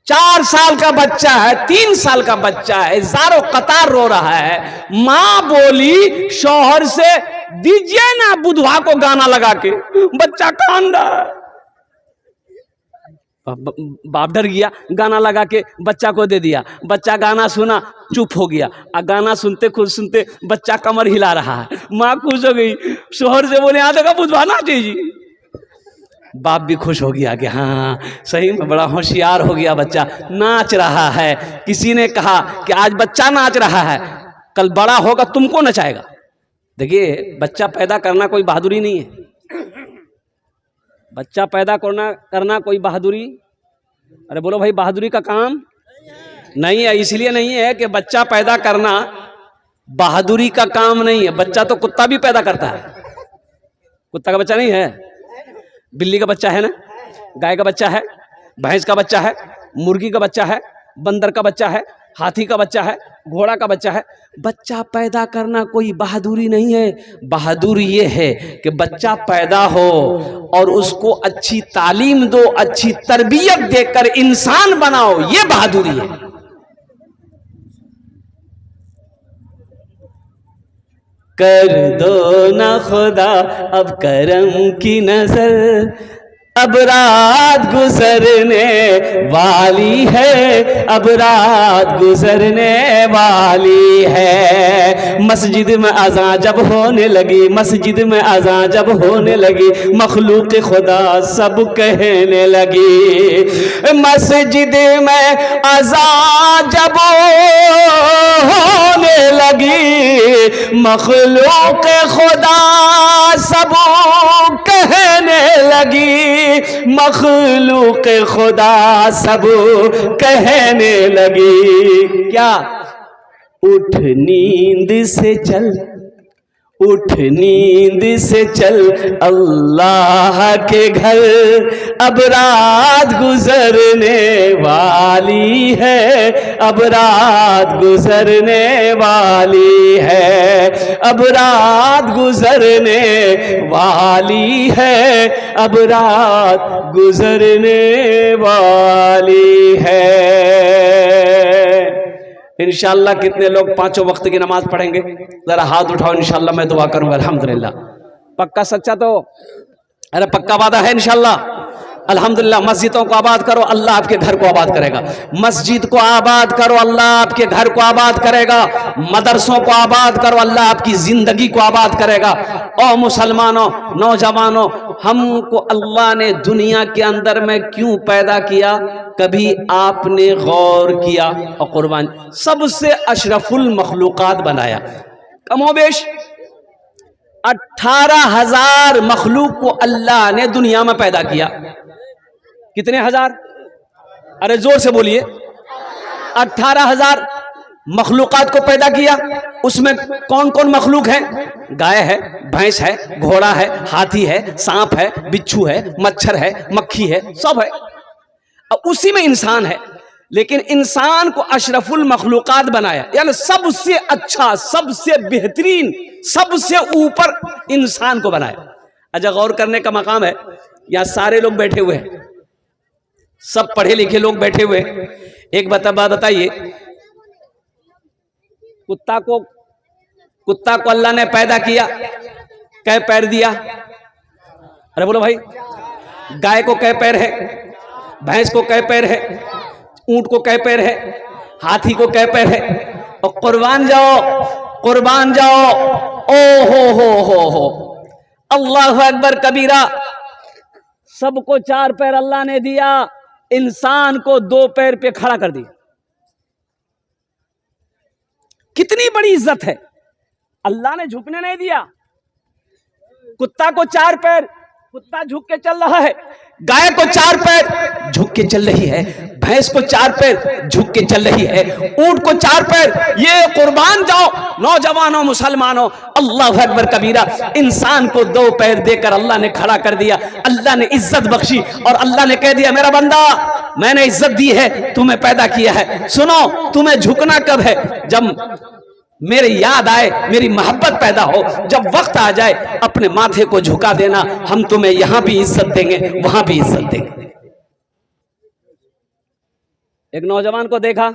4 साल का बच्चा है, 3 साल का बच्चा है, ज़ारो कतार रो रहा है। मां बोली शौहर से, दीजिए ना बुधवा को गाना लगा के, बच्चा कान रहा है। बाप डर गया, गाना लगा के बच्चा को दे दिया। बच्चा गाना सुना, चुप हो गया। गाना सुनते खुद सुनते बच्चा कमर हिला रहा है। माँ खुश हो गई, शोहर से बोले, यहाँ देखा बुधवा नाचे जी। बाप भी खुश हो गया कि हाँ सही में बड़ा होशियार हो गया बच्चा, नाच रहा है। किसी ने कहा कि आज बच्चा नाच रहा है, कल बड़ा होगा तुमको नचाएगा। देखिए, बच्चा पैदा करना कोई बहादुरी नहीं है। बच्चा पैदा करना कोई बहादुरी, अरे बोलो भाई, बहादुरी का काम नहीं है। इसलिए नहीं है कि बच्चा पैदा करना बहादुरी का काम नहीं है। बच्चा तो कुत्ता भी पैदा करता है। कुत्ता का बच्चा नहीं है, बिल्ली का बच्चा है ना, गाय का बच्चा है, भैंस का बच्चा है, मुर्गी का बच्चा है, बंदर का बच्चा है, हाथी का बच्चा है, घोड़ा का बच्चा है। बच्चा पैदा करना कोई बहादुरी नहीं है। बहादुरी ये है कि बच्चा पैदा हो और उसको अच्छी तालीम दो, अच्छी तरबियत देकर इंसान बनाओ, ये बहादुरी है। कर दो ना खुदा अब करम की नजर, अब रात गुजरने वाली है, अब रात गुजरने वाली है। मस्जिद में अज़ान जब होने लगी, मस्जिद में अज़ान जब होने लगी, मखलूक खुदा सब कहने लगी। मस्जिद में अज़ान जब होने लगी, मखलूक खुदा सब कहने लगी, मखलूक खुदा सब कहने लगी। क्या? उठ नींद से चल, उठ नींद से चल अल्लाह के घर, अब रात गुजरने वाली है, अब रात गुजरने वाली है, अब रात गुजरने वाली है, अब रात गुजरने वाली है। इंशाअल्लाह कितने लोग 5 वक्त की नमाज पढ़ेंगे? जरा हाथ उठाओ, इंशाअल्लाह मैं दुआ करूंगा। अल्हम्दुलिल्लाह। पक्का सच्चा तो, अरे पक्का वादा है इंशाअल्लाह। अल्हम्दुलिल्लाह। मस्जिदों को आबाद करो, अल्लाह आपके घर को आबाद करेगा। मस्जिद को आबाद करो, अल्लाह आपके घर को आबाद करेगा। मदरसों को आबाद करो, अल्लाह आपकी जिंदगी को आबाद करेगा। और मुसलमानों, नौजवानों, हमको अल्लाह ने दुनिया के अंदर में क्यों पैदा किया? कभी आपने गौर किया? और कुर्बान, सबसे अशरफुल मखलूकात बनाया। कमोबेश 18,000 मखलूक को अल्लाह ने दुनिया में पैदा किया। कितने हजार? अरे जोर से बोलिए। 18,000 मखलूकात को पैदा किया। उसमें कौन कौन मखलूक है? गाय है, भैंस है, घोड़ा है, हाथी है, सांप है, बिच्छू है, मच्छर है, मक्खी है, सब है। अब उसी में इंसान है, लेकिन इंसान को अशरफुल मखलूकात बनाया, यानी सबसे अच्छा, सबसे बेहतरीन, सबसे ऊपर इंसान को बनाया। अच्छा, गौर करने का मकाम है। यहां सारे लोग बैठे हुए हैं, सब पढ़े लिखे लोग बैठे हुए हैं। एक बात बताइए, कुत्ता को अल्लाह ने पैदा किया, कै पैर दिया? अरे बोलो भाई। गाय को कै पैर है? भैंस को कै पैर है? ऊंट को कै पैर है? हाथी को कै पैर है? और कुर्बान जाओ, कुर्बान जाओ, ओ हो अल्लाह अकबर कबीरा। सबको 4 पैर अल्लाह ने दिया, इंसान को 2 पैर पे खड़ा कर दिया। कितनी बड़ी इज्जत है। अल्लाह ने झुकने नहीं दिया। कुत्ता को 4 पैर, कुत्ता झुक के चल रहा है। गाय को 4 पैर, झुक के चल रही है। भैंस को 4 पैर, झुक के चल रही है। ऊंट को 4 पैर। ये कुर्बान जाओ नौजवानों, मुसलमानों, अल्लाह अकबर कबीरा। इंसान को 2 पैर देकर अल्लाह ने खड़ा कर दिया। अल्लाह ने इज्जत बख्शी और अल्लाह ने कह दिया, मेरा बंदा, मैंने इज्जत दी है, तुम्हें पैदा किया है। सुनो, तुम्हें झुकना कब है? जब मेरी याद आए, मेरी मोहब्बत पैदा हो, जब वक्त आ जाए अपने माथे को झुका देना। हम तुम्हें यहां भी इज्जत देंगे, वहां भी इज्जत देंगे। एक नौजवान को देखा,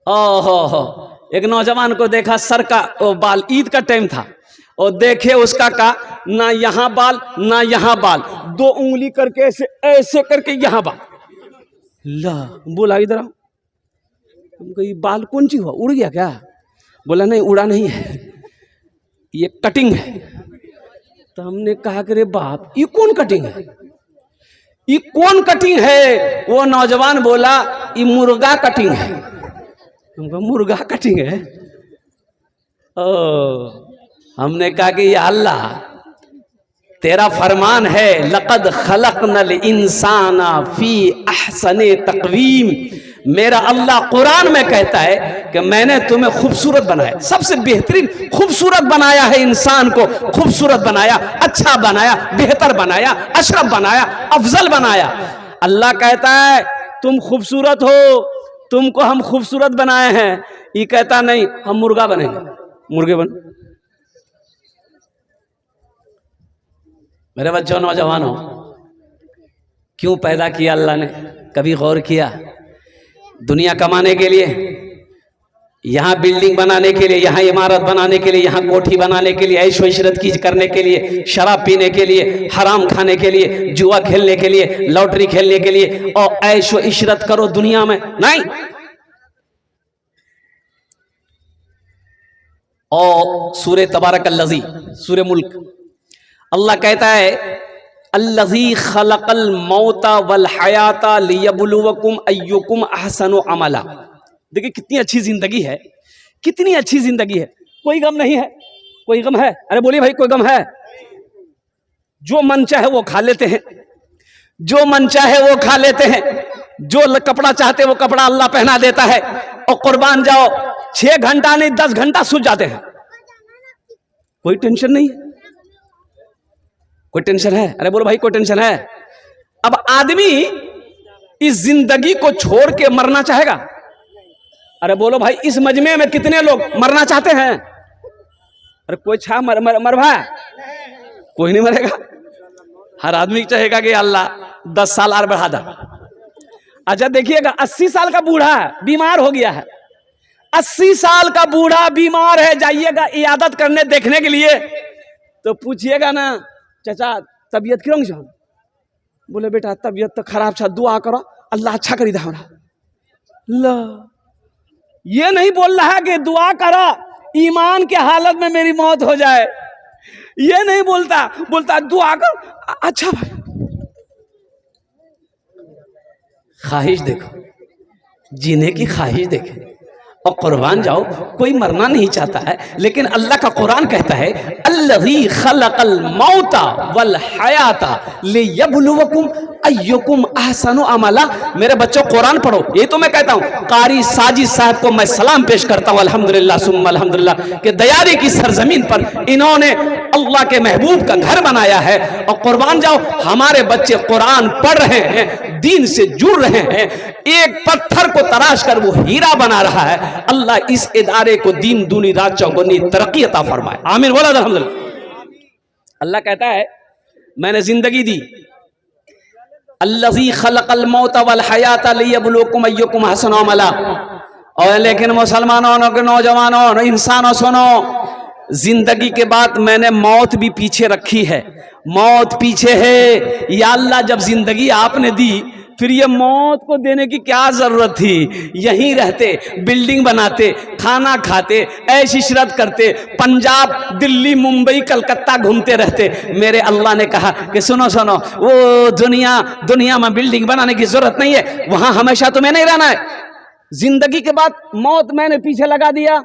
ओहो, एक नौजवान को देखा सर का ओ बाल, ईद का टाइम था, और देखे उसका का ना यहाँ बाल ना यहाँ बाल, 2 उंगली करके ऐसे ऐसे करके यहाँ बाल। ला, बोला इधर आओ, हमको ये बाल कौन सी हुआ, उड़ गया क्या? बोला नहीं, उड़ा नहीं है, ये कटिंग है। तो हमने कहा कि रे बाप, ये कौन कटिंग है, ये कौन कटिंग है? वो नौजवान बोला ये मुर्गा कटिंग है। हमको मुर्गा कटिंग है? ओ, हमने कहा कि या अल्लाह, तेरा फरमान है लक़द खलक़नल इंसाना फी अहसने तक़वीम। मेरा अल्लाह कुरान में कहता है कि मैंने तुम्हें खूबसूरत बनाया, सबसे बेहतरीन खूबसूरत बनाया है, इंसान को खूबसूरत बनाया, अच्छा बनाया, बेहतर बनाया, अशरफ बनाया, अफजल बनाया। अल्लाह कहता है तुम खूबसूरत हो, तुमको हम खूबसूरत बनाए हैं। ये कहता नहीं, हम मुर्गा बनेंगे, मुर्गे बन। मेरे बच्चों, नौजवानों, क्यों पैदा किया अल्लाह ने? कभी गौर किया? दुनिया कमाने के लिए, यहाँ बिल्डिंग बनाने के लिए, यहाँ इमारत बनाने के लिए, यहाँ कोठी बनाने के लिए, ऐशो इशरत की करने के लिए, शराब पीने के लिए, हराम खाने के लिए, जुआ खेलने के लिए, लॉटरी खेलने के लिए, और ऐशो इशरत करो दुनिया में? नहीं। और सूरे तबारकल्लज़ी, सूरे मुल्क, अल्लाह कहता है अल्लज़ी खलक़ल मौता वल हयाता लियब्लुवकुम अय्युकुम अहसनु अमला। देखिए कितनी अच्छी जिंदगी है, कितनी अच्छी जिंदगी है। कोई गम नहीं है, कोई गम है? अरे बोलिए भाई, कोई गम है? जो मन चाहे वो खा लेते हैं, जो मन चाहे वो खा लेते हैं, जो कपड़ा चाहते वो कपड़ा अल्लाह पहना देता है, और कुर्बान जाओ 6 घंटा नहीं 10 घंटा सूझ जाते हैं, कोई टेंशन नहीं है। कोई टेंशन है? अरे बोलो भाई, कोई टेंशन है? अब आदमी इस जिंदगी को छोड़ के मरना चाहेगा? अरे बोलो भाई, इस मजमे में कितने लोग मरना चाहते हैं? अरे कोई छा मर भाई, कोई नहीं मरेगा। हर आदमी चाहेगा कि अल्लाह 10 साल और बढ़ा दे। अच्छा देखिएगा, 80 साल का बूढ़ा है, बीमार हो गया है, 80 साल का बूढ़ा बीमार है, जाइएगा इयादत करने देखने के लिए, तो पूछिएगा ना, चाचा तबीयत क्यों नहीं? बोले बेटा तबीयत तो खराब था, दुआ करो अल्लाह अच्छा करी दे हमरा। ला, ये नहीं बोल रहा है कि दुआ करो ईमान के हालत में मेरी मौत हो जाए, ये नहीं बोलता, बोलता दुआ करो अच्छा भाई। ख्वाहिश देखो, जीने की ख्वाहिश देखे, और कुर्बान जाओ। कोई मरना नहीं चाहता है, लेकिन अल्लाह का कुरान कहता है अल्लज़ी खलक़ल मौता वल हयाता लियब्लुवकुम अय्युकुम अहसनु अमला। मेरे बच्चों कुरान पढ़ो, ये तो मैं कहता हूँ। कारी साजिद साहब को मैं सलाम पेश करता हूँ, अल्हम्दुलिल्लाह सुम्मा अल्हम्दुलिल्लाह, कि दयारी की सरजमीन पर इन्होंने अल्लाह के महबूब का घर बनाया है। और कुर्बान जाओ, हमारे बच्चे कुरान पढ़ रहे हैं, दीन से जुड़ रहे हैं, एक पत्थर को तराश कर वो हीरा बना रहा है। अल्लाह इस इदारे को दीन दूनी रात चौगुनी तरक्की अता फरमाए, आमीन बोला अल्हम्दुलिल्लाह। अल्लाह कहता है मैंने जिंदगी दी, अल्लज़ी खलक़ल मौत वल हयात लियब्लुवकुम अय्युकुम अहसनु अमला। और लेकिन मुसलमानों, नौजवानों, इंसानों सुनो, जिंदगी के बाद मैंने मौत भी पीछे रखी है, मौत पीछे है। या अल्लाह, जब जिंदगी आपने दी फिर ये मौत को देने की क्या जरूरत थी? यहीं रहते, बिल्डिंग बनाते, खाना खाते, ऐश इशरत करते, पंजाब दिल्ली मुंबई कलकत्ता घूमते रहते। मेरे अल्लाह ने कहा कि सुनो सुनो, वो दुनिया में बिल्डिंग बनाने की जरूरत नहीं है, वहां हमेशा तुम्हें नहीं रहना है। जिंदगी के बाद मौत मैंने पीछे लगा दिया,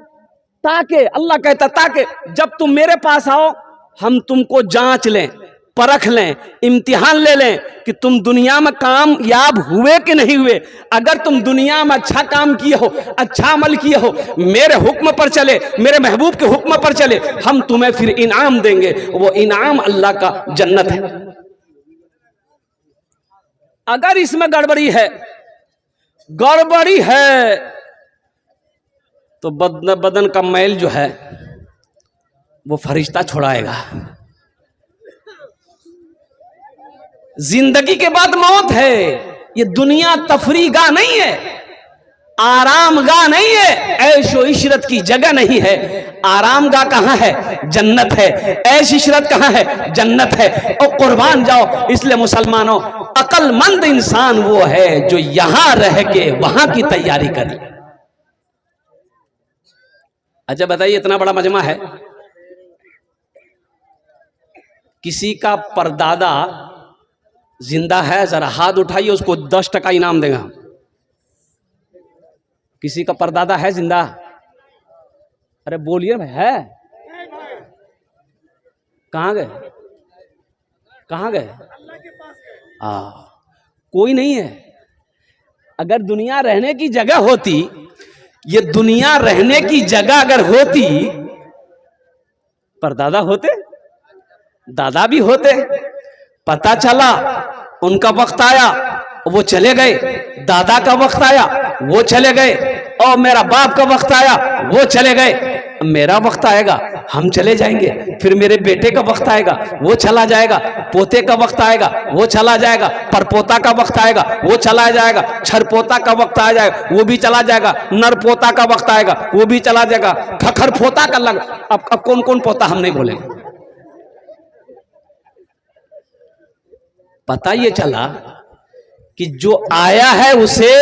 ताकि अल्लाह कहता ताकि जब तुम मेरे पास आओ हम तुमको जांच लें, परख लें, इम्तिहान ले लें कि तुम दुनिया में कामयाब हुए कि नहीं हुए। अगर तुम दुनिया में अच्छा काम किए हो, अच्छा अमल किए हो, मेरे हुक्म पर चले, मेरे महबूब के हुक्म पर चले, हम तुम्हें फिर इनाम देंगे। वो इनाम अल्लाह का जन्नत है। अगर इसमें गड़बड़ी है तो बदन का मैल जो है वो फरिश्ता छुड़ाएगा। जिंदगी के बाद मौत है, ये दुनिया तफरीगाह नहीं है। आरामगाह नहीं है, ऐशो इशरत की जगह नहीं है। आरामगाह कहाँ है? जन्नत है। ऐश इशरत कहाँ है? जन्नत है। और कुर्बान जाओ, इसलिए मुसलमानों, अक्लमंद इंसान वो है जो यहां रह के वहां की तैयारी करे। अच्छा बताइए, इतना बड़ा मजमा है, किसी का परदादा जिंदा है, जरा हाथ उठाइए, उसको 10% इनाम देगा। किसी का परदादा है जिंदा? अरे बोलिए भाई, है? कहाँ गए? कहाँ गए? कोई नहीं है। अगर दुनिया रहने की जगह होती, ये दुनिया रहने की जगह अगर होती, परदादा होते, दादा भी होते। पता चला उनका वक्त आया, वो चले गए। दादा का वक्त आया, वो चले गए। और मेरा बाप का वक्त आया, वो चले गए। मेरा वक्त आएगा, हम चले जाएंगे। फिर मेरे बेटे का वक्त आएगा, वो चला जाएगा। पोते का वक्त आएगा, वो चला जाएगा। परपोता का वक्त आएगा, वो चला जाएगा। छरपोता का वक्त आ जाएगा, वो भी चला जाएगा। नरपोता का वक्त आएगा, वो भी चला जाएगा। खखर पोता का लग, अब कौन कौन पोता हम नहीं बोलेंगे। पता ये चला कि जो आया है उसे,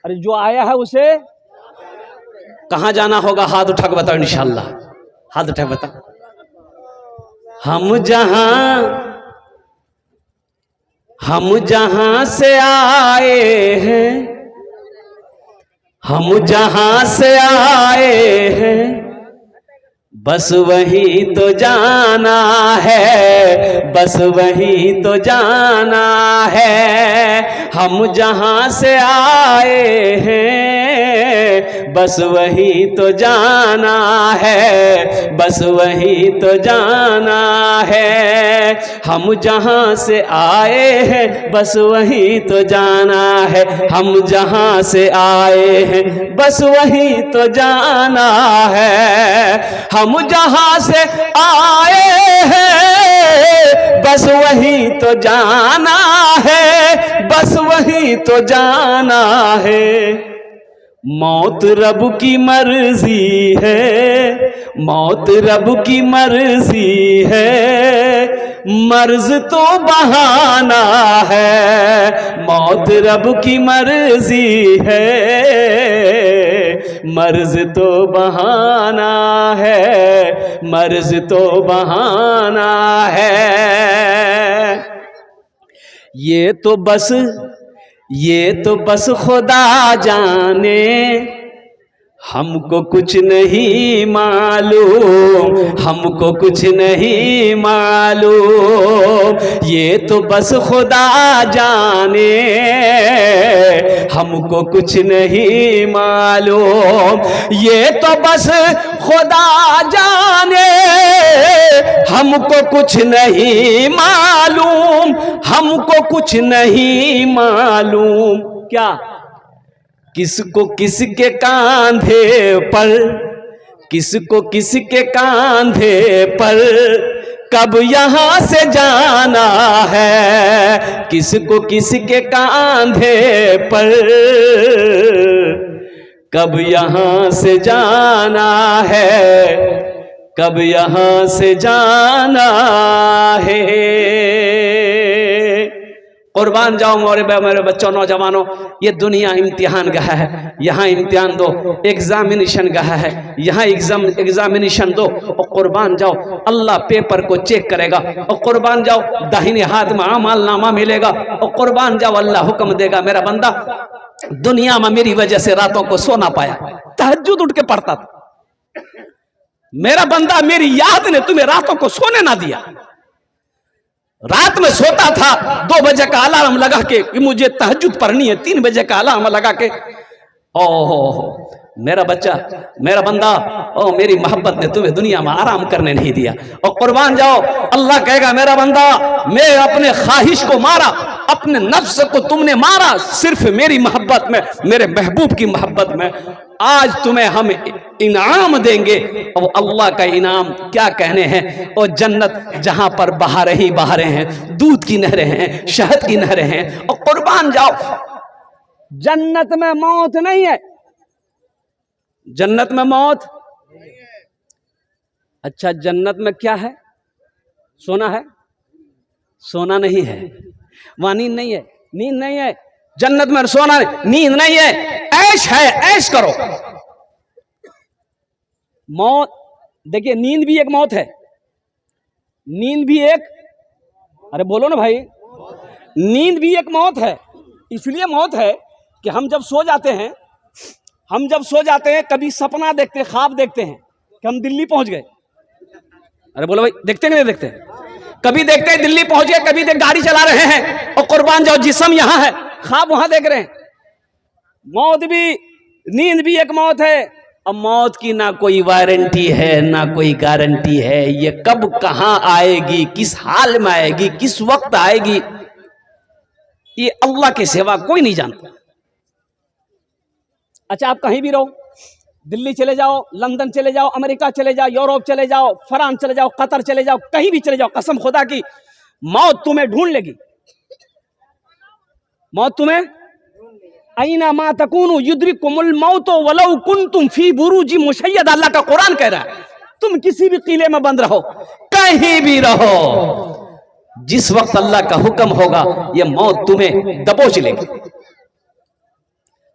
अरे जो आया है उसे कहां जाना होगा? हाथ उठा के बताओ इंशाअल्लाह। हाथ उठा के बताओ। हम जहां से आए हैं, हम जहां से आए हैं, बस वही तो जाना है, बस वही तो जाना है। हम जहां से आए हैं, बस वही तो जाना है, बस वही तो जाना है। हम जहां से आए हैं, बस वही तो जाना है। हम जहां से आए हैं, बस वही तो जाना है। हम जहां से आए हैं, बस वही तो जाना है, बस वही तो जाना है। मौत रब की मर्जी है, मौत रब की मर्जी है, मर्ज तो बहाना है। मौत रब की मर्जी है, मर्ज तो बहाना है, मर्ज तो बहाना है। ये तो बस खुदा जाने, हमको कुछ नहीं मालूम, हमको कुछ नहीं मालूम। ये तो बस खुदा जाने, हमको कुछ नहीं मालूम। ये तो बस खुदा जाने, हमको कुछ नहीं मालूम, हमको कुछ नहीं मालूम। क्या? किसको किसके कांधे पर, किसको किसके कांधे पर कब यहाँ से जाना है। किसको किसके कांधे पर कब यहाँ से जाना है, कब यहाँ से जाना है। कुर्बान जाओ मेरे बच्चों, नौजवानों, ये दुनिया इम्तिहान गाह है। यहाँ इम्तिहान दो, एग्जामिनेशन गाह है। यहाँ एग्जामिनेशन दो और कुर्बान जाओ, अल्लाह पेपर को चेक करेगा। और कुर्बान जाओ, दाहिने हाथ में अमाल नामा मिलेगा। और कुर्बान जाओ, अल्लाह हुक्म देगा, मेरा बंदा दुनिया में मेरी वजह से रातों को सो ना पाया, तहज्जुद उठ के पढ़ता था। मेरा बंदा, मेरी याद ने तुम्हें रातों को सोने ना दिया। रात में सोता था, 2 बजे का अलार्म लगा के कि मुझे तहज्जुद पढ़नी है, 3 बजे का अलार्म लगा के। ओहो मेरा बच्चा, मेरा बंदा, ओ मेरी मोहब्बत ने तुम्हें दुनिया में आराम करने नहीं दिया। और कुर्बान जाओ, अल्लाह कहेगा, मेरा बंदा, मैं अपने ख्वाहिश को मारा, अपने नफ्स को तुमने मारा सिर्फ मेरी मोहब्बत में, मेरे महबूब की मोहब्बत में। आज तुम्हें हम इनाम देंगे। और अल्लाह का इनाम क्या कहने हैं। और जन्नत जहां पर बहारें ही बहारें हैं, दूध की नहरें हैं, शहद की नहरें हैं। और कुर्बान जाओ, जन्नत में मौत नहीं है, जन्नत में मौत। अच्छा, जन्नत में क्या है? सोना है? सोना नहीं है, वहां नींद नहीं है, नींद नहीं है जन्नत में, सोना नींद नहीं है, ऐश है, ऐश करो। मौत, देखिए नींद भी एक मौत है, नींद भी एक, अरे बोलो ना भाई, नींद भी एक मौत है। इसलिए मौत है कि हम जब सो जाते हैं, कभी सपना देखते, ख्वाब देखते हैं कि हम दिल्ली पहुंच गए। अरे बोलो भाई, देखते हैं कि नहीं देखते? कभी देखते हैं दिल्ली पहुंच गए, कभी देख गाड़ी चला रहे हैं और कुर्बान जाओ जिस्म यहां है, ख्वाब वहां देख रहे हैं। मौत भी, नींद भी एक मौत है। अब मौत की ना कोई वारंटी है ना कोई गारंटी है, ये कब कहां आएगी, किस हाल में आएगी, किस वक्त आएगी, ये अल्लाह के सिवा कोई नहीं जानता। अच्छा, आप कहीं भी रहो, दिल्ली चले जाओ, लंदन चले जाओ, अमेरिका चले जाओ, यूरोप चले जाओ, फ्रांस चले जाओ, कतर चले जाओ, कहीं भी चले जाओ, कसम खुदा की मौत तुम्हें ढूंढ लेगी। मौत तुम्हें, ऐना मा तकूनु युद्रिकुमुल मौत वलौ कुंतुम फी बुरूजी मुशय्यदा, अल्लाह का कुरान कह रहा है, तुम किसी भी किले में बंद रहो, कहीं भी रहो, जिस वक्त अल्लाह का हुक्म होगा ये मौत तुम्हें दबोच लेगी।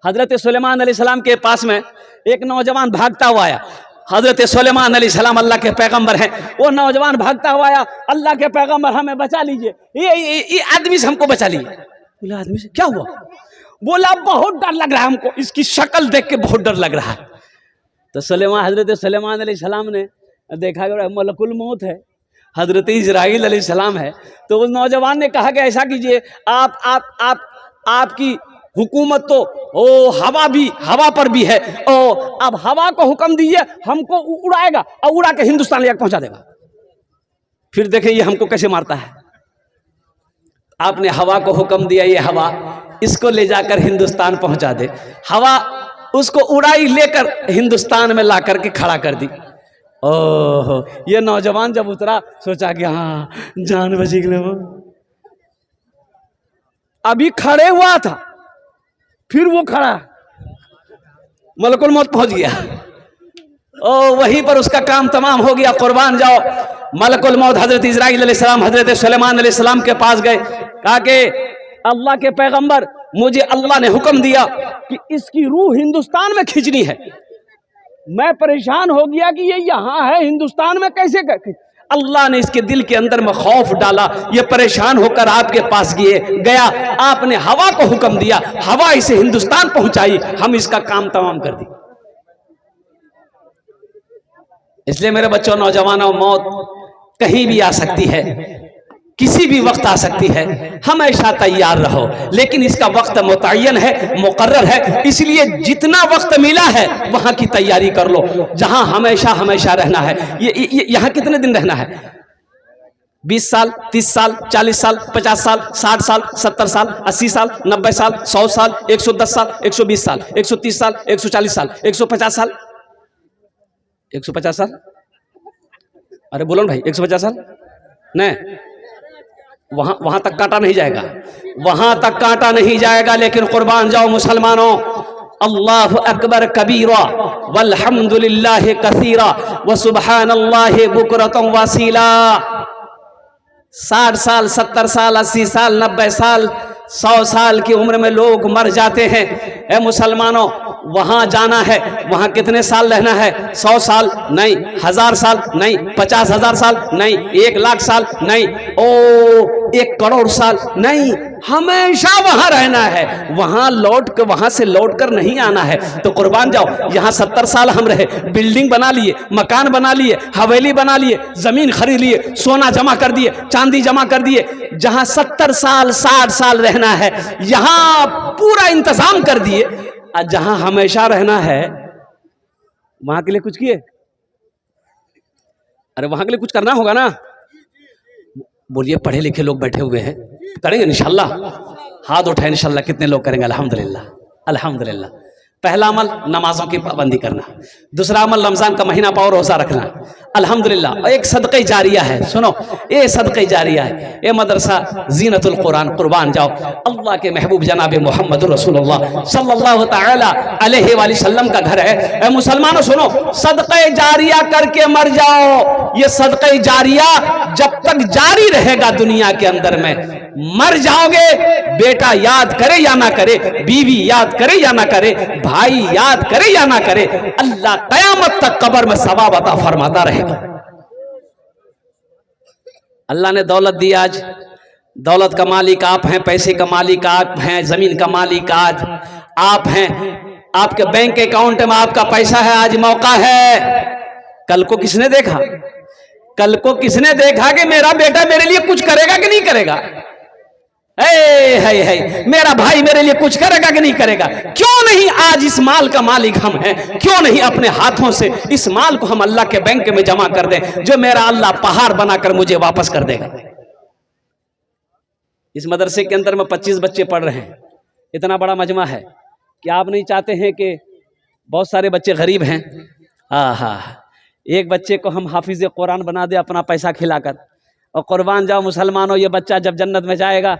हजरत सुलेमान अलैहिस्सलाम के पास में एक नौजवान भागता हुआ आया। हजरत सुलेमान अलैहिस्सलाम अल्लाह के पैगंबर हैं, वो नौजवान भागता हुआ आया, अल्लाह के पैगंबर हमें बचा लीजिए, ये आदमी से हमको बचा लीजिए। बोला आदमी से क्या हुआ? बोला बहुत डर लग रहा है हमको, इसकी शक्ल देख के बहुत डर लग रहा है। तो हजरत सुलेमान अलैहिस्सलाम ने देखा कि मलकुल मौत है, हजरत इजराइल अलैहिस्सलाम है। तो उस नौजवान ने कहा कि ऐसा कीजिए, आपकी हुकूमत तो हवा पर भी है, और अब हवा को हुक्म दीजिए, हमको उड़ाएगा और उड़ा के हिंदुस्तान ले जाकर पहुंचा देगा। फिर देखें ये हमको कैसे मारता है। आपने हवा को हुक्म दिया, ये हवा इसको ले जाकर हिंदुस्तान पहुंचा दे। हवा उसको उड़ाई, लेकर हिंदुस्तान में ला करके खड़ा कर दी। ओह, ये नौजवान जब उतरा सोचा कि हाँ जान बची गई। वो अभी खड़े हुआ था, फिर वो खड़ा, मलकुल मौत पहुंच गया। ओ वहीं पर उसका काम तमाम हो गया, कुर्बान जाओ। मलकुल मौत हजरत इजराइल अलैहिस्सलाम हजरत सुलेमान अलैहिस्सलाम के पास गए, कहा कि अल्लाह के पैगंबर, मुझे अल्लाह ने हुक्म दिया कि इसकी रूह हिंदुस्तान में खींचनी है। मैं परेशान हो गया कि ये यहाँ है, हिंदुस्तान में कैसे अल्लाह ने इसके दिल के अंदर में खौफ डाला, ये परेशान होकर आपके पास गया, आपने हवा को हुक्म दिया, हवा इसे हिंदुस्तान पहुंचाई, हम इसका काम तमाम कर दी। इसलिए मेरे बच्चों, नौजवानों, मौत कहीं भी आ सकती है, किसी भी वक्त आ सकती है, हमेशा तैयार रहो। लेकिन इसका वक्त मुतय्यन है, मुकर्रर है, इसलिए जितना वक्त मिला है वहां की तैयारी कर लो। जहां हमेशा हमेशा रहना है, ये यहां कितने दिन रहना है? 20 साल, 30 साल, 40 साल, 50 साल, 60 साल, 70 साल, 80 साल, 90 साल, 100 साल, 110 साल, 120 साल, 130 साल, 140 साल, 150 साल, 150 साल, अरे बोलो भाई, 150 साल नहीं, वहां तक काटा नहीं जाएगा, वहां तक काटा नहीं जाएगा। लेकिन कुर्बान जाओ मुसलमानों, अल्लाहु अकबर कबीरा वल्हम्दुलिल्लाहि कसीरा व सुबहानल्लाहि बुकरतन वसीला। 60 साल, 70 साल, 80 साल, 90 साल, 100 साल की उम्र में लोग मर जाते हैं। ए मुसलमानों, वहां जाना है, वहां कितने साल रहना है? 100 साल नहीं, 1000 साल नहीं, 50,000 साल नहीं, 1,00,000 साल नहीं, ओ 1 करोड़ साल नहीं, हमेशा वहां रहना है। वहां से लौट कर नहीं आना है। तो कुर्बान जाओ, यहाँ 70 साल हम रहे, बिल्डिंग बना लिए, मकान बना लिए, हवेली बना लिए, जमीन खरीद लिए, सोना जमा कर दिए, चांदी जमा कर दिए। जहां 70 साल 60 साल रहना है, यहां पूरा इंतजाम कर दिए। और जहां हमेशा रहना है, वहां के लिए कुछ किए? अरे वहां के लिए कुछ करना होगा ना। बोलिए, पढ़े लिखे लोग बैठे हुए हैं, करेंगे इंशाल्लाह? हाथ उठाए इंशाल्लाह। कितने लोग करेंगे? अल्हम्दुलिल्लाह, अल्हम्दुलिल्लाह। पहला अमल नमाजों की पाबंदी करना, दूसरा अमल रमजान का महीना पाओ रोजा रखना, अल्हम्दुलिल्लाह एक सदक़े जारिया है। सुनो, ये सदक़े जारिया है, ये मदरसा ज़ीनतुल कुरान। कुर्बान जाओ, अल्लाह के महबूब जनाब मोहम्मद रसूलुल्लाह सल्लल्लाहु तआला अलैहि वसल्लम का घर है। ए मुसलमानों सुनो, सदक़े जारिया करके मर जाओ। ये सदक़े जारिया जब तक जारी रहेगा दुनिया के अंदर में, मर जाओगे, बेटा याद करे या ना करे, बीवी याद करे या ना करे, भाई याद करे या ना करे, अल्लाह कयामत तक कब्र में सवाब अता फरमाता रहेगा। अल्लाह ने दौलत दी, आज दौलत का मालिक आप हैं, पैसे का मालिक आप हैं, जमीन का मालिक आज आप हैं, आपके बैंक अकाउंट में आपका पैसा है, आज मौका है। कल को किसने देखा, कल को किसने देखा कि मेरा बेटा मेरे लिए कुछ करेगा कि नहीं करेगा, है मेरा भाई मेरे लिए कुछ करेगा कि नहीं करेगा। क्यों नहीं आज इस माल का मालिक हम हैं, क्यों नहीं अपने हाथों से इस माल को हम अल्लाह के बैंक में जमा कर दें, जो मेरा अल्लाह पहाड़ बनाकर मुझे वापस कर देगा। इस मदरसे के अंदर में 25 बच्चे पढ़ रहे हैं, इतना बड़ा मजमा है कि आप नहीं चाहते हैं कि बहुत सारे बच्चे गरीब हैं, एक बच्चे को हम हाफिज कुरान बना दे अपना पैसा खिलाकर, और कुर्बान जाओ मुसलमानों, ये बच्चा जब जन्नत में जाएगा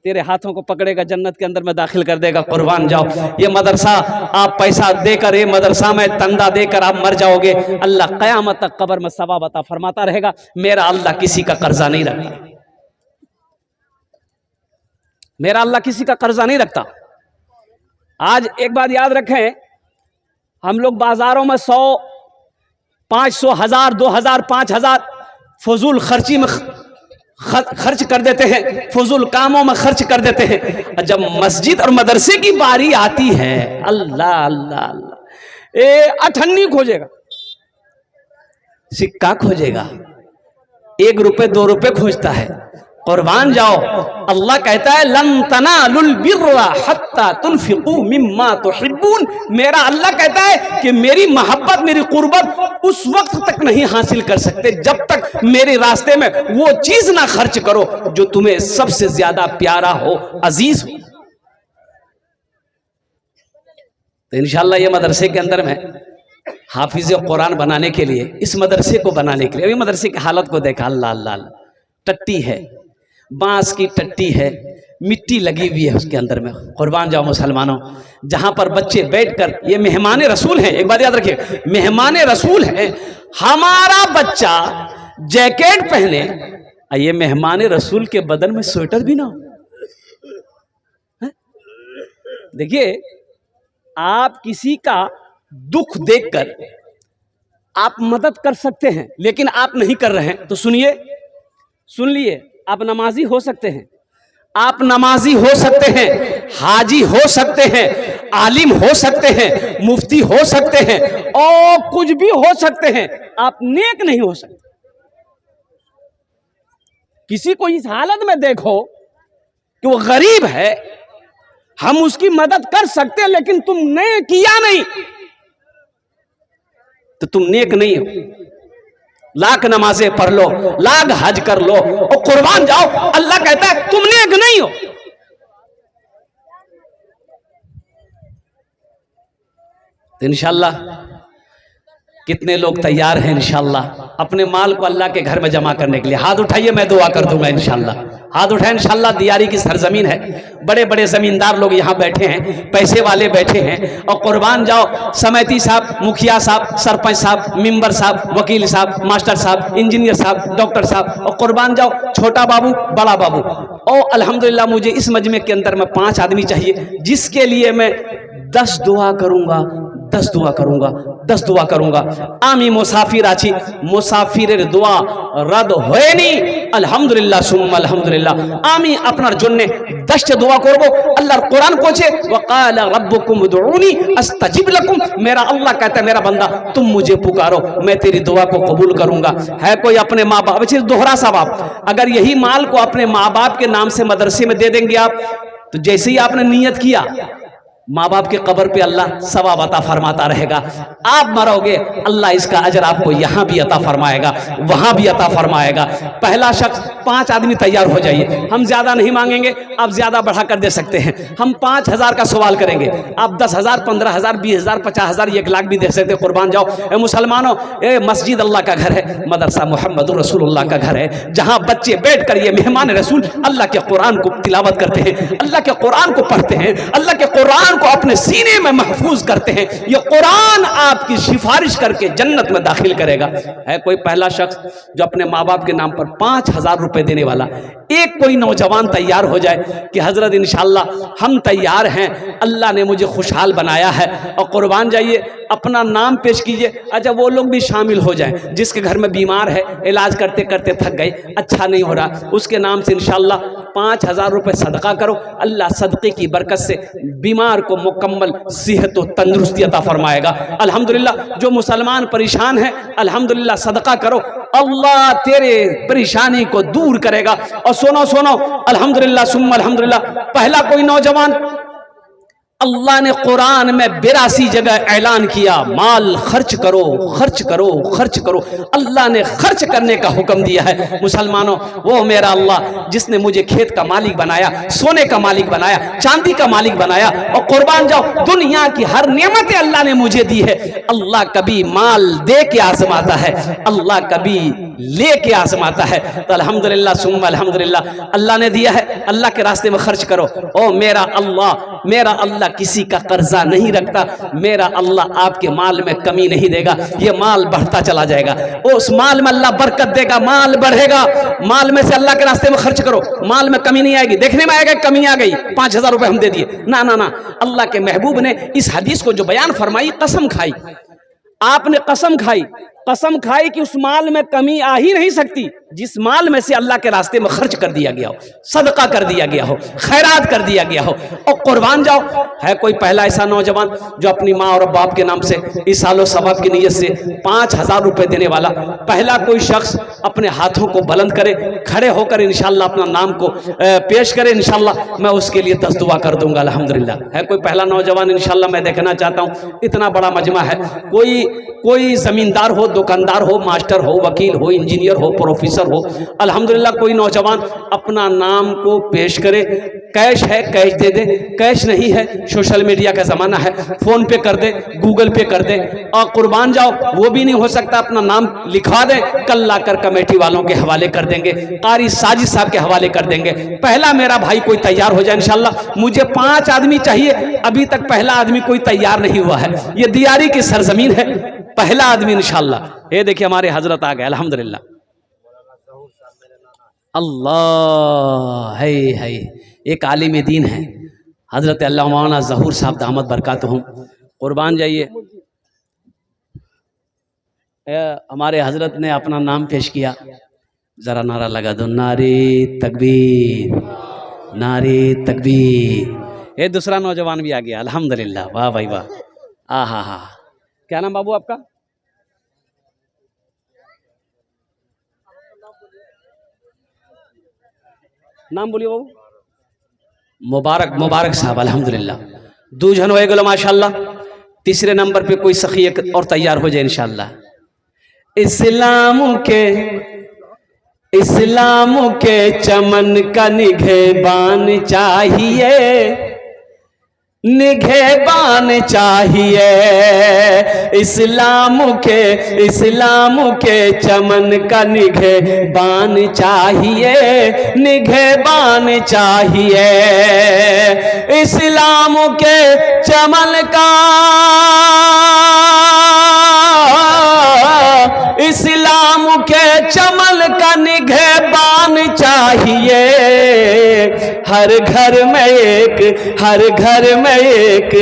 तेरे हाथों को पकड़ेगा, जन्नत के अंदर में दाखिल कर देगा। कुर्बान जाओ, ये मदरसा आप पैसा देकर, ये मदरसा में तंदा देकर आप मर जाओगे, अल्लाह क़यामत तक कब्र में सवाब अता फरमाता रहेगा। मेरा अल्लाह किसी का कर्जा नहीं रखता, मेरा अल्लाह किसी का कर्जा नहीं रखता। आज एक बात याद रखें, हम लोग बाजारों में 100, 500, 1000, 2000, 5000 फजूल खर्ची में खर्च कर देते हैं, फजूल कामों में खर्च कर देते हैं। जब मस्जिद और मदरसे की बारी आती है, अल्लाह अल्लाह अल्लाह, ए अठन्नी खोजेगा, सिक्का खोजेगा, 1 रुपए 2 रुपए खोजता है। कुर्बान जाओ, अल्लाह कहता है लन तनालुल बिर्रा हत्ता तुनफिकू मिम्मा तुहिब्बून। मेरा अल्लाह कहता है कि मेरी मोहब्बत, मेरी कुर्बत उस वक्त तक नहीं हासिल कर सकते जब तक मेरे रास्ते में वो चीज ना खर्च करो जो तुम्हें सबसे ज्यादा प्यारा हो, अजीज हो। तो इंशाअल्लाह ये मदरसे के अंदर में हाफिज कुरान बनाने के लिए, इस मदरसे को बनाने के लिए, अभी मदरसे की हालत को देखा, अल्लाह अल्लाह, टट्टी है, बांस की टट्टी है, मिट्टी लगी हुई है उसके अंदर में। कुर्बान जाओ मुसलमानों, जहां पर बच्चे बैठकर, ये मेहमान रसूल हैं, एक बात याद रखिए, मेहमान रसूल हैं। हमारा बच्चा जैकेट पहने, ये मेहमान रसूल के बदन में स्वेटर भी ना हो। देखिए, आप किसी का दुख देखकर आप मदद कर सकते हैं, लेकिन आप नहीं कर रहे हैं, तो सुनिए, सुन लिए, आप नमाजी हो सकते हैं, आप नमाजी हो सकते हैं, हाजी हो सकते हैं, आलिम हो सकते हैं, मुफ्ती हो सकते हैं, और कुछ भी हो सकते हैं, आप नेक नहीं हो सकते। किसी को इस हालत में देखो कि वो गरीब है, हम उसकी मदद कर सकते हैं, लेकिन तुमने किया नहीं तो तुम नेक नहीं हो। लाख नमाजें पढ़ लो, लाख हज कर लो, और कुर्बान जाओ, अल्लाह कहता है तुम नेक नहीं हो। तो इंशाअल्लाह कितने लोग तैयार हैं इंशाअल्लाह अपने माल को अल्लाह के घर में जमा करने के लिए? हाथ उठाइए, मैं दुआ कर दूंगा इंशाअल्लाह। हाथ उठाए इंशाअल्लाह। दियारी की सरजमीन है, बड़े बड़े जमींदार लोग यहाँ बैठे हैं, पैसे वाले बैठे हैं, और कुर्बान जाओ समिति साहब, मुखिया साहब, सरपंच साहब, मेंबर साहब, वकील साहब, मास्टर साहब, इंजीनियर साहब, डॉक्टर साहब, और कुर्बान जाओ छोटा बाबू, बड़ा बाबू। और अल्हम्दुलिल्लाह मुझे इस मजमे के अंदर में 5 आदमी चाहिए, जिसके लिए मैं 10 दुआ करूंगा, 10 दुआ करूंगा, 10 दुआ करूंगा। आमी मुसाफिर आछी, मुसाफिरेर दुआ रद्द होयনি, আলহামদুলিল্লাহ সুম্মা আলহামদুলিল্লাহ। আমি আপনার জন্য 10টা দোয়া করব। আল্লাহর কোরআন কইছে ওয়াকালা রাব্বুকুম উদউনি আস্তাজিব লাকুম। मेरा अल्लाह कहता है मेरा बंदा तुम मुझे पुकारो, मैं तेरी दुआ को कबूल करूंगा। है कोई अपने माँ बाप, दोहरा सवाब, अगर यही माल को अपने माँ बाप के नाम से मदरसे में दे देंगे आप, तो जैसे ही आपने नियत किया माँ बाप के कब्र पे अल्लाह सवाब अता फरमाता रहेगा। आप मरोगे अल्लाह इसका अजर आपको यहाँ भी अता फरमाएगा, वहाँ भी अता फरमाएगा। पहला शख्स, 5 आदमी तैयार हो जाइए, हम ज़्यादा नहीं मांगेंगे, आप ज़्यादा बढ़ा कर दे सकते हैं। हम 5,000 का सवाल करेंगे, आप 10,000, 15,000, 20,000, 50,000, 1 लाख भी दे सकते हैं। कुर्बान जाओ। ए मुसलमानों, ए मस्जिद अल्लाह का घर है, मदरसा मोहम्मद रसूलुल्लाह का घर है, जहाँ बच्चे बैठ कर ये मेहमान रसूल अल्लाह के कुरान को तिलावत करते हैं, अल्लाह के कुरान को पढ़ते हैं, अल्लाह के कुरान को अपने सीने में महफूज करते हैं। ये कुरान आपकी सिफारिश करके जन्नत में दाखिल करेगा। है कोई पहला शख्स जो अपने माँ बाप के नाम पर 5,000 रुपए देने वाला? एक कोई नौजवान तैयार हो जाए कि हजरत इंशाअल्लाह हम तैयार हैं, अल्लाह ने मुझे खुशहाल बनाया है, और कुर्बान जाइए, अपना नाम पेश कीजिए। अच्छा, वो लोग भी शामिल हो जाएं जिसके घर में बीमार है, इलाज करते करते थक गए, अच्छा नहीं हो रहा, उसके नाम से इंशाअल्लाह 5,000 रुपए सदका करो। अल्लाह सदक़े की बरकत से बीमार को मुकम्मल सेहत और तंदुरुस्ती अता फरमाएगा। अल्हम्दुलिल्लाह, जो मुसलमान परेशान है, अल्हम्दुलिल्लाह सदका करो, अल्लाह तेरे परेशानी को दूर करेगा। और सुनो सुनो, अल्हम्दुलिल्लाह सुम्मा अल्हम्दुलिल्लाह, पहला कोई नौजवान, अल्लाह ने कुरान में 82 जगह ऐलान किया, माल खर्च करो, खर्च करो, खर्च करो। अल्लाह ने खर्च करने का हुक्म दिया है। मुसलमानों, वो मेरा अल्लाह जिसने मुझे खेत का मालिक बनाया, सोने का मालिक बनाया, चांदी का मालिक बनाया, और कुर्बान जाओ, दुनिया की हर नेमतें अल्लाह ने मुझे दी है। अल्लाह कभी माल दे के आजमाता है, अल्लाह कभी ले के आजमाता है। तो अल्हम्दुलिल्लाह सुम्मा अल्हम्दुलिल्लाह, अल्लाह ने दिया है, अल्लाह के रास्ते में खर्च करो। ओ मेरा अल्लाह किसी का कर्जा नहीं रखता, मेरा अल्लाह आपके माल में कमी नहीं देगा, ये माल बढ़ता चला जाएगा, उस माल में अल्लाह बरकत देगा, माल बढ़ेगा। माल में से अल्लाह के रास्ते में खर्च करो, माल में कमी नहीं आएगी। देखने में आएगा कमी आ गई, 5,000 रुपए हम दे दिए, ना ना ना। अल्लाह के महबूब ने इस हदीस को जो बयान फरमाई, कसम खाई, आपने कसम खाई कि उस माल में कमी आ ही नहीं सकती जिस माल में से अल्लाह के रास्ते में खर्च कर दिया गया हो, सदका कर दिया गया हो, खैरात कर दिया गया हो। और कुर्बान जाओ, है कोई पहला ऐसा नौजवान जो अपनी माँ और बाप के नाम से इस सालो सवाब की नीयत से 5,000 रुपए देने वाला? पहला कोई शख्स अपने हाथों को बुलंद करे, खड़े होकर इंशाअल्लाह अपना नाम को पेश करे, इंशाअल्लाह मैं उसके लिए 10 दुआ कर दूंगा। अल्हम्दुलिल्लाह, है कोई पहला नौजवान? इंशाअल्लाह मैं देखना चाहता हूँ, इतना बड़ा मजमा है, कोई जमींदार हो, दुकानदार हो, मास्टर हो, वकील हो, इंजीनियर हो, प्रोफेसर हो, अल्हम्दुलिल्लाह कोई नौजवान अपना नाम को पेश करे। कैश है कैश दे दे, कैश नहीं है सोशल मीडिया का ज़माना है, फ़ोन पे कर दे, गूगल पे कर दे। और कुर्बान जाओ, वो भी नहीं हो सकता, अपना नाम लिखवा दे, कल लाकर कमेटी वालों के हवाले कर देंगे, कारी साजिद साहब के हवाले कर देंगे। पहला मेरा भाई कोई तैयार हो जाए इंशाअल्लाह। मुझे 5 आदमी चाहिए, अभी तक पहला आदमी कोई तैयार नहीं हुआ है। ये दियारी की सरजमीन है, पहला आदमी इंशाअल्लाह। ये देखिए हमारे हजरत आ गए, अल्हम्दुलिल्लाह। अल्लाह है एक आलिम दीन है, हजरत अल्लाह मौलाना ज़हूर साहब दामत बरकातुहुम। कुर्बान जाइए, हमारे हजरत ने अपना नाम पेश किया, जरा नारा लगा दो, नारे तकबीर, नारे तकबीर। ये दूसरा नौजवान भी आ गया, अल्हम्दुलिल्लाह, वाह भाई वाह, हा। क्या नाम बाबू आपका? नाम बोलिए बाबू। मुबारक साहब, अल्हम्दुलिल्लाह। 2 जन हो गए माशाल्लाह। तीसरे नंबर पे कोई सखी और तैयार हो जाए इंशाअल्लाह। इस्लाम के चमन का निगहबान चाहिए, निगहबान चाहिए। इस्लाम के चमन का निगहबान चाहिए, निगहबान चाहिए। इस्लाम के चमन का, इस्लाम के चमन का निगहबान चाहिए। हर घर में एक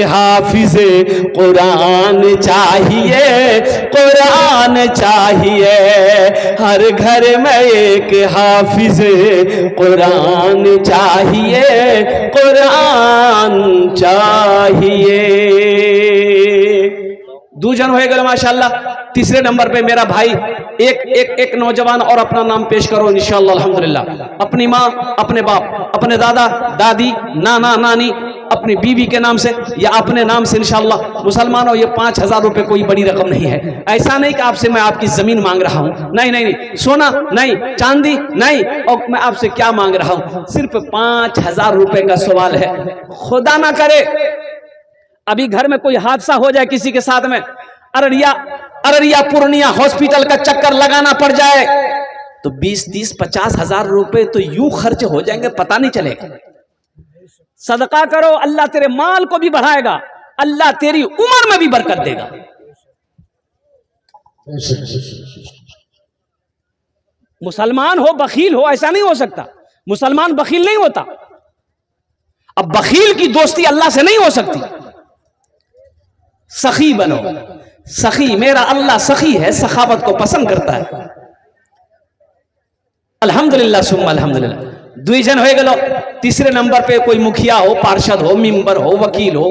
हाफिज कुरान चाहिए, कुरान चाहिए। हर घर में एक हाफिज कुरान चाहिए, कुरान चाहिए। 2 जन हो गए माशाल्लाह। तीसरे नंबर पे मेरा भाई एक नौजवान और अपना नाम पेश करो इंशाअल्लाह। अल्हम्दुलिल्लाह, अपनी माँ, अपने बाप, अपने दादा दादी, नाना नानी अपनी बीवी के नाम से या अपने नाम से इंशाअल्लाह। मुसलमानों, ये 5,000 रुपए कोई बड़ी रकम नहीं है। ऐसा नहीं कि आपसे मैं आपकी जमीन मांग रहा हूं, नहीं नहीं नहीं, सोना नहीं, चांदी नहीं, और मैं आपसे क्या मांग रहा हूं, सिर्फ 5,000 रुपए का सवाल है। खुदा ना करे अभी घर में कोई हादसा हो जाए किसी के साथ में, अररिया पूर्णिया हॉस्पिटल का चक्कर लगाना पड़ जाए, तो 20, 30, 50 हजार रुपए तो यूं खर्च हो जाएंगे, पता नहीं चलेगा। सदका करो, अल्लाह तेरे माल को भी बढ़ाएगा, अल्लाह तेरी उम्र में भी बरकत देगा। मुसलमान हो बखील हो ऐसा नहीं हो सकता, मुसलमान बखील नहीं होता। अब बखील की दोस्ती अल्लाह से नहीं हो सकती। सखी बनो, सखी, मेरा अल्लाह सखी है, सखावत को पसंद करता है। अल्हम्दुलिल्लाह सुम्मा अल्हम्दुलिल्लाह। द्विजन हो गलो, तीसरे नंबर पे कोई मुखिया हो, पार्षद हो, मेंबर हो, वकील हो,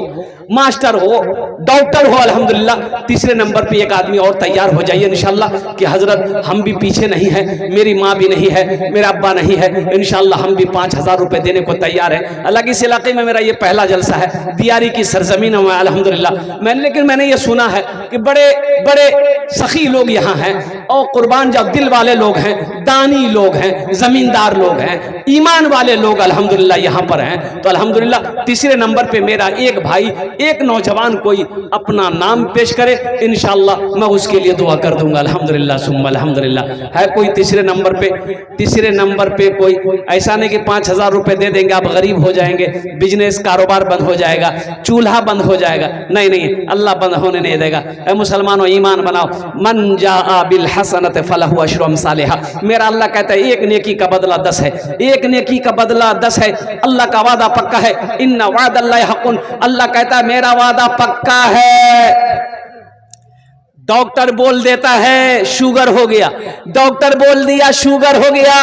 मास्टर हो, डॉक्टर हो, अल्हम्दुलिल्लाह। तीसरे नंबर पे एक आदमी और तैयार हो जाइए इंशाअल्लाह कि हजरत हम भी पीछे नहीं है, मेरी माँ भी नहीं है, मेरा अब्बा नहीं है, इंशाअल्लाह हम भी 5,000 रुपए देने को तैयार है। हालांकि इस इलाके में मेरा ये पहला जलसा है, दियारी की सरजमीन में अल्हम्दुलिल्लाह। लेकिन मैंने ये सुना है कि बड़े बड़े सखी लोग यहाँ हैं और कुर्बान जाओ दिल वाले लोग हैं, दानी लोग हैं, जमींदार लोग हैं, ईमान वाले लोग अल्हम्दुलिल्लाह यहाँ पर हैं। तो अल्हम्दुलिल्लाह तीसरे नंबर पे मेरा एक भाई, एक नौजवान कोई अपना नाम पेश करे, इंशाअल्लाह मैं उसके लिए दुआ कर दूंगा। अल्हम्दुलिल्लाह सुम्मा अल्हम्दुलिल्लाह। है कोई तीसरे नंबर पे? तीसरे नंबर पे कोई? ऐसा नहीं कि 5,000 रुपए दे देंगे आप गरीब हो जाएंगे, बिजनेस कारोबार बंद हो जाएगा, चूल्हा बंद हो जाएगा, नहीं नहीं, अल्लाह बंद होने नहीं देगा। मुसलमानों ईमान बनाओ, मन जाआ बिल हसनत फलहु अशरु अम्सालिहा। मेरा अल्लाह कहता है एक नेकी का बदला 10 है, एक नेकी का बदला 10 है। अल्लाह का वादा पक्का है, इन्ना वादल्लाहि हक़्क़ुन। अल्लाह कहता है मेरा वादा पक्का है। डॉक्टर बोल देता है शुगर हो गया, डॉक्टर बोल दिया शुगर हो गया,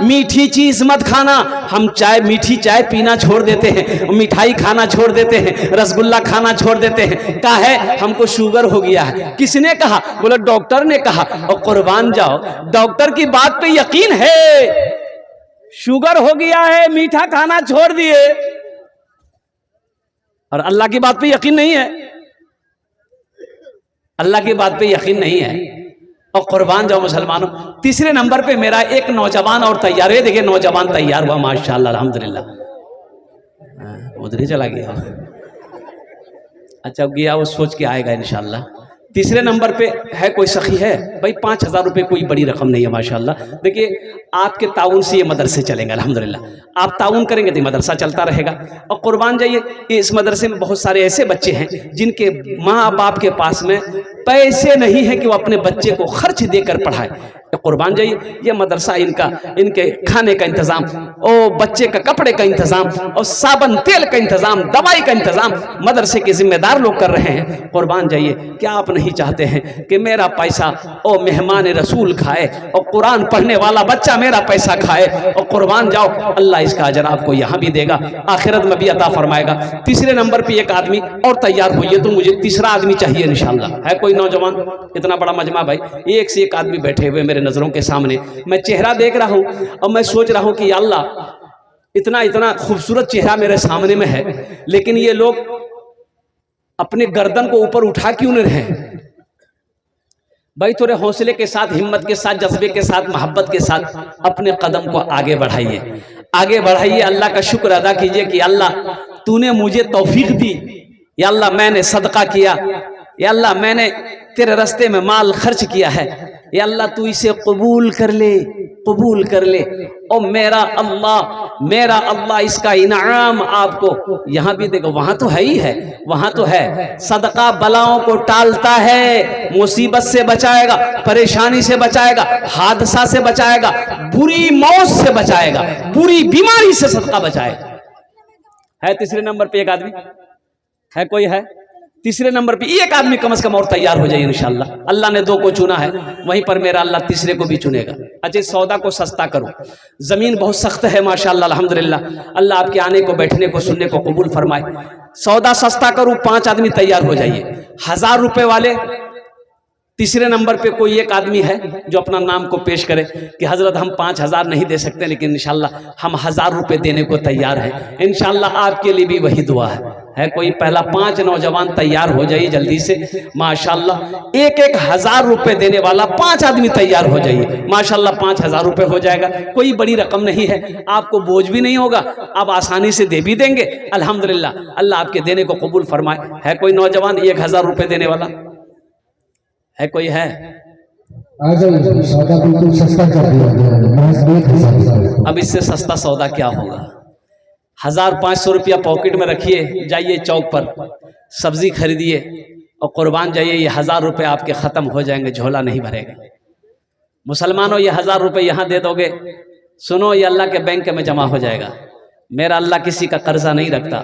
मीठी चीज मत खाना। हम चाय, मीठी चाय पीना छोड़ देते हैं, मिठाई खाना छोड़ देते हैं, रसगुल्ला खाना छोड़ देते हैं। क्या है? हमको शुगर हो गया है। किसने कहा? बोला डॉक्टर ने कहा। और कुर्बान जाओ, डॉक्टर की बात पे यकीन है, शुगर हो गया है, मीठा खाना छोड़ दिए, और अल्लाह की बात पे यकीन नहीं है, अल्लाह की बात पे यकीन नहीं है। और कुर्बान जाओ मुसलमानों, तीसरे नंबर पे मेरा एक नौजवान और तैयार है। देखिए नौजवान तैयार हुआ माशाअल्लाह अल्हम्दुलिल्लाह। उधर ही चला गया, अच्छा गया, वो सोच के आएगा इंशाअल्लाह। तीसरे नंबर पे है कोई सखी है भाई, 5,000 रुपए कोई बड़ी रकम नहीं है माशाअल्लाह। देखिए आपके ताउन से ये मदरसे चलेंगे अल्हम्दुलिल्लाह। आप ताउन करेंगे तो मदरसा चलता रहेगा। और कुर्बान जाइए, इस मदरसे में बहुत सारे ऐसे बच्चे हैं जिनके माँ बाप के पास में पैसे नहीं है कि वो अपने बच्चे को खर्च देकर पढ़ाए। तो कुर्बान जाइए, ये मदरसा इनके खाने का इंतजाम, और बच्चे का कपड़े का इंतजाम, और साबन तेल का इंतजाम, दवाई का इंतजाम मदरसे के जिम्मेदार लोग कर रहे हैं। कुर्बान जाइए, क्या आप नहीं चाहते हैं कि मेरा पैसा ओ मेहमान रसूल खाए, और कुरान पढ़ने वाला बच्चा मेरा पैसा खाए? और कुर्बान जाओ, अल्लाह इसका अजर आपको यहाँ भी देगा, आखिरत में भी अता फरमाएगा। तीसरे नंबर पे एक आदमी और तैयार हुई है, तो मुझे तीसरा आदमी चाहिए इंशाअल्लाह। है कोई नौजवान? इतना बड़ा मजमा भाई, एक से एक आदमी बैठे हुए मेरे नजरों के सामने, मैं चेहरा देख रहा हूं और मैं सोच रहा हूं कि अल्लाह इतना इतना खूबसूरत चेहरा मेरे सामने में है, लेकिन ये लोग अपने गर्दन को ऊपर उठा क्यों नहीं रहे? भाई थोड़े हौसले के साथ, हिम्मत के साथ, जज्बे के साथ, मोहब्बत के साथ अपने कदम को आगे बढ़ाइए, आगे बढ़ाइए। अल्लाह का शुक्र अदा कीजिए कि अल्लाह तूने मुझे तौफीक दी, या अल्लाह मैंने सदका किया, या अल्लाह मैंने तेरे रास्ते में माल खर्च किया है, या अल्लाह तू इसे कबूल कर ले, कबूल कर ले। और मेरा अल्लाह इसका इनाम आपको यहाँ भी देखो, वहां तो है ही है, वहां तो है। सदका बलाओं को टालता है, मुसीबत से बचाएगा, परेशानी से बचाएगा, हादसा से बचाएगा, बुरी मौत से बचाएगा, बुरी बीमारी से सदका बचाएगा। है तीसरे नंबर पे एक आदमी है, कोई है? तीसरे नंबर पे एक आदमी कम से कम और तैयार हो जाए इंशाअल्लाह। अल्लाह ने 2 को चुना है, वहीं पर मेरा अल्लाह तीसरे को भी चुनेगा। अच्छा, सौदा को सस्ता करो, जमीन बहुत सख्त है माशाअल्लाह अल्हम्दुलिल्लाह। अल्लाह आपके आने को, बैठने को, सुनने को कबूल फरमाए। सौदा सस्ता करूं, 5 आदमी तैयार हो जाइए। 1,000 रुपए वाले तीसरे नंबर पे कोई एक आदमी है जो अपना नाम को पेश करे कि हजरत हम 5,000 नहीं दे सकते, लेकिन इंशाल्लाह हम 1,000 रुपये देने को तैयार हैं। इंशाल्लाह आपके लिए भी वही दुआ है कोई पहला 5 नौजवान तैयार हो जाइए जल्दी से माशाल्लाह। 1,000 रुपये देने वाला 5 आदमी तैयार हो जाइए माशाल्लाह। 5,000 रुपये हो जाएगा, कोई बड़ी रकम नहीं है, आपको बोझ भी नहीं होगा, आप आसानी से दे भी देंगे अल्हम्दुलिल्लाह। अल्लाह आपके देने को कबूल फरमाए। है कोई नौजवान 1,000 रुपये देने वाला? है कोई? है अब इससे सस्ता सौदा क्या होगा? 1,500 रुपया पॉकेट में रखिए, जाइए चौक पर सब्जी खरीदिए और कुर्बान जाइए। ये 1,000 रुपये आपके ख़त्म हो जाएंगे, झोला नहीं भरेगा। मुसलमानों, ये 1,000 रुपये यहाँ दे दोगे, सुनो ये अल्लाह के बैंक में जमा हो जाएगा। मेरा अल्लाह किसी का कर्जा नहीं रखता,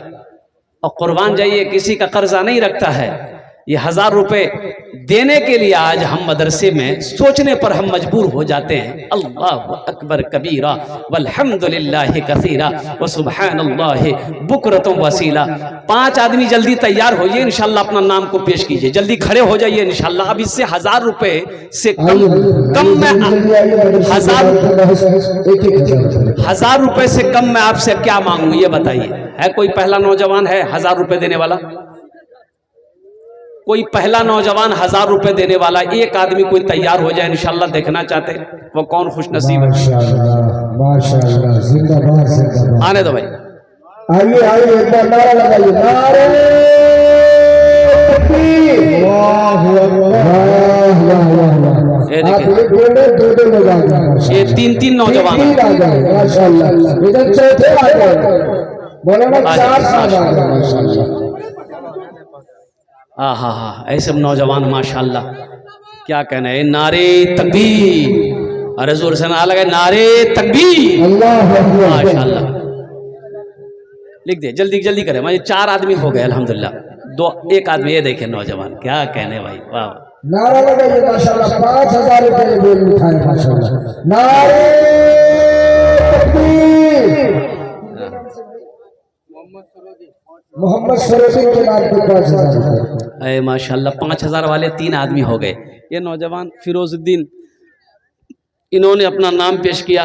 और कुर्बान जाइए किसी का कर्जा नहीं रखता है। ये 1,000 रुपये देने के लिए आज हम मदरसे में सोचने पर हम मजबूर हो जाते हैं। अल्लाह अकबर कबीरा वल्हम्दुलिल्लाहि कसीरा व सुब्हानल्लाहि बुकरतुम वसीला। 5 आदमी जल्दी तैयार होइए, इंशाल्लाह अपना नाम को पेश कीजिए, जल्दी खड़े हो जाइए इंशाल्लाह। अब इससे 1,000 रुपये से कम में 1,000 रुपये से कम मैं आपसे क्या मांगू, ये बताइए। है कोई पहला नौजवान है 1,000 रुपये देने वाला? कोई पहला नौजवान 1,000 रुपये देने वाला एक आदमी कोई तैयार हो जाए इंशाल्लाह। देखना चाहते हैं वो कौन खुश नसीब है। माशाअल्लाह, जिंदाबाद जिंदाबाद। आने दो भाई, आइए आइए, एक बार नारा लगाइए, नारे तकबीर, वाह वाह वाह। ये आप देखिए दो लोग आ गए, ये 3 नौजवान आ गए माशाअल्लाह। इधर चौथे आ गए, बोले ना 4 साल आ गए माशाअल्लाह। हाँ, ऐसे नौजवान माशाल्लाह, क्या कहना है। नारे तकबीर, अरे जोर से ना लगे, नारे तकबीर माशाल्लाह। लिख दे, जल्दी जल्दी करें, मुझे 4 आदमी हो गए अल्हम्दुलिल्लाह। एक आदमी, ये देखे नौजवान, क्या कहने भाई, वाह। नारा लगाइए माशाल्लाह, 5,000 रुपये बोल उठाए माशाल्लाह। नारे तकबीर, मोहम्मद सरोजी के नाम पे 5,000 रुपये। अरे माशाल्लाह, 5,000 वाले 3 आदमी हो गए। ये नौजवान फिरोजुद्दीन, इन्होंने अपना नाम पेश किया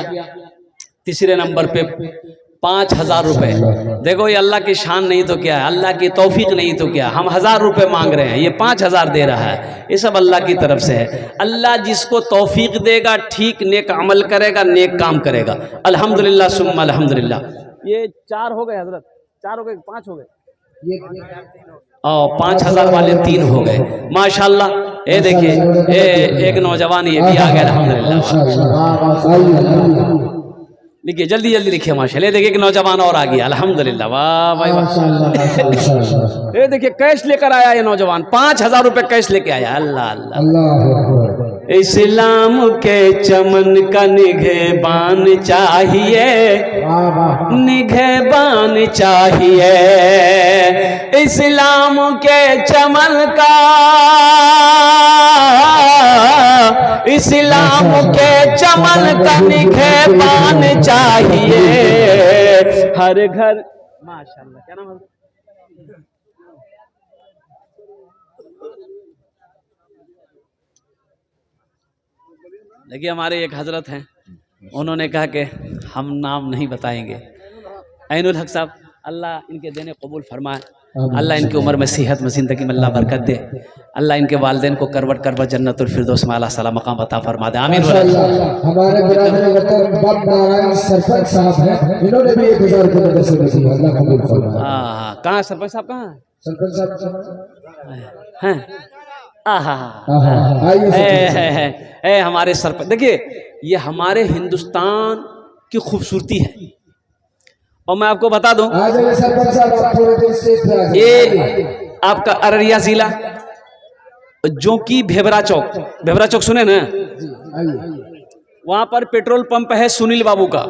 तीसरे नंबर पे 5,000 रुपये। देखो ये अल्लाह की शान नहीं तो क्या है, अल्लाह की तौफीक नहीं तो क्या। हम 1,000 रुपये मांग रहे हैं, ये 5,000 दे रहा है, ये सब अल्लाह की तरफ से है। अल्लाह जिसको तौफीक देगा, ठीक नेक अमल करेगा, नेक काम करेगा। अल्हम्दुलिल्लाह सुम्मा अल्हम्दुलिल्लाह। ये 4 हो गए हजरत, 4 हो गए, 5 हो गए, और 5,000 वाले 3 हो गए माशाल्लाह। ये देखिए एक नौजवान ये भी आ गया अल्हम्दुलिल्लाह। लिखिए जल्दी जल्दी लिखिए माशाल्लाह। देखिए एक नौजवान और आ गया अल्हम्दुलिल्लाह, वाह भाई वाह। ये देखिए कैश लेकर आया ये नौजवान, 5,000 रुपये कैश लेके आया। अल्लाह अल्लाह। इस्लाम के चमन का निगहबान चाहिए, निगहबान चाहिए। इस्लाम के चमन का, इस्लाम के चमन का निगहबान चाहिए हर घर। माशाल्लाह, क्या नाम है? देखिए हमारे एक हजरत हैं, उन्होंने कहा कि हम नाम नहीं बताएंगे। ऐनुल हक साहब, अल्लाह इनके देने कबूल फरमाए, अल्लाह इनकी उम्र में सेहत में ज़िंदगी में अल्लाह बरकत दे, अल्लाह इनके वालिदैन को करवट करवट जन्नतुल फिरदौस में आला सलाम मकाम अता फरमा दे, आमीन। हमारे बिरादर वतन बाप नारायण सरपंच साहब हैं, इन्होंने भी 1,000 रुपये मदद से दी, अल्लाह कबूल फरमाए। हाँ, कहाँ सरपंच साहब, कहाँ सरपंच साहब हैं? आइए हमारे सरपंच। देखिए ये हमारे हिंदुस्तान की खूबसूरती है, और मैं आपको बता दूं, ये आपका अररिया जिला जो कि भेबरा चौक सुने ना, वहां पर पेट्रोल पंप है सुनील बाबू का,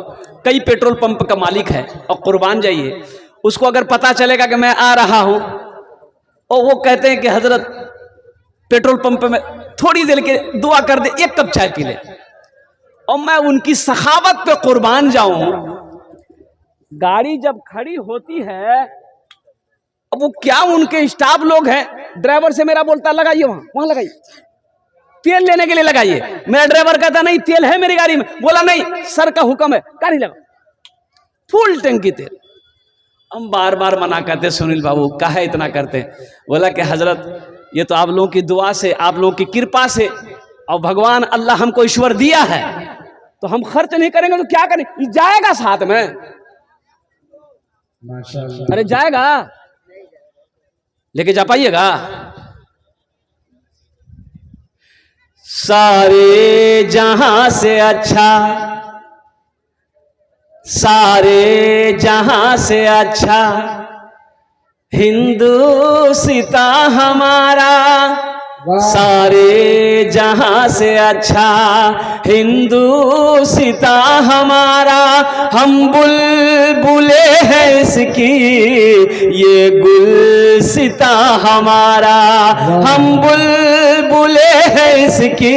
कई पेट्रोल पंप का मालिक है। और कुर्बान जाइए, उसको अगर पता चलेगा कि मैं आ रहा हूं, और वो कहते हैं कि हजरत पेट्रोल पंप में थोड़ी देर के दुआ कर दे, 1 कप चाय पी ले, और मैं उनकी सखावत पे कुर्बान जाऊं। गाड़ी जब खड़ी होती है, अब वो क्या उनके स्टाफ लोग हैं, ड्राइवर से मेरा बोलता लगाइए, वहां लगाइए, तेल लेने के लिए लगाइए। मेरा ड्राइवर कहता नहीं तेल है मेरी गाड़ी में, बोला नहीं सर का हुक्म है गाड़ी लगा, फुल टंकी तेल। हम बार बार मना करते, सुनील बाबू काहे इतना करते हैं? बोला कि हजरत ये तो आप लोगों की दुआ से, आप लोगों की कृपा से, और भगवान अल्लाह हमको ईश्वर दिया है तो हम खर्च नहीं करेंगे तो क्या करें, ये जाएगा साथ में, माशाअल्लाह। अरे जाएगा, लेके जा पाइएगा? सारे जहां से अच्छा, सारे जहां से अच्छा हिंदुस्ता हमारा, सारे जहां से अच्छा हिंदुस्ता हमारा। हम बुलबुले हैं इसकी ये गुलसिता हमारा, हम बुलबुले हैं इसकी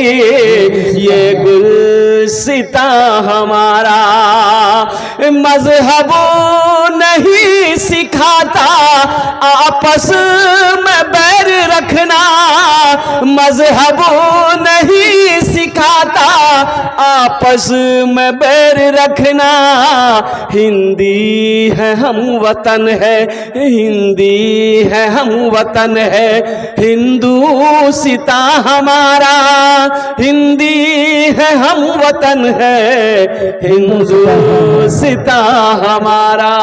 ये गुलसिता हमारा। मजहबों नहीं सिखाता आपस में बैर रखना, मजहबों नहीं सिखाता आपस में बैर रखना। हिंदी है हम वतन है, हिंदी है हम वतन है, हिंदुस्ता हमारा। हिंदी है हम वतन है, हिंदुस्ता हमारा।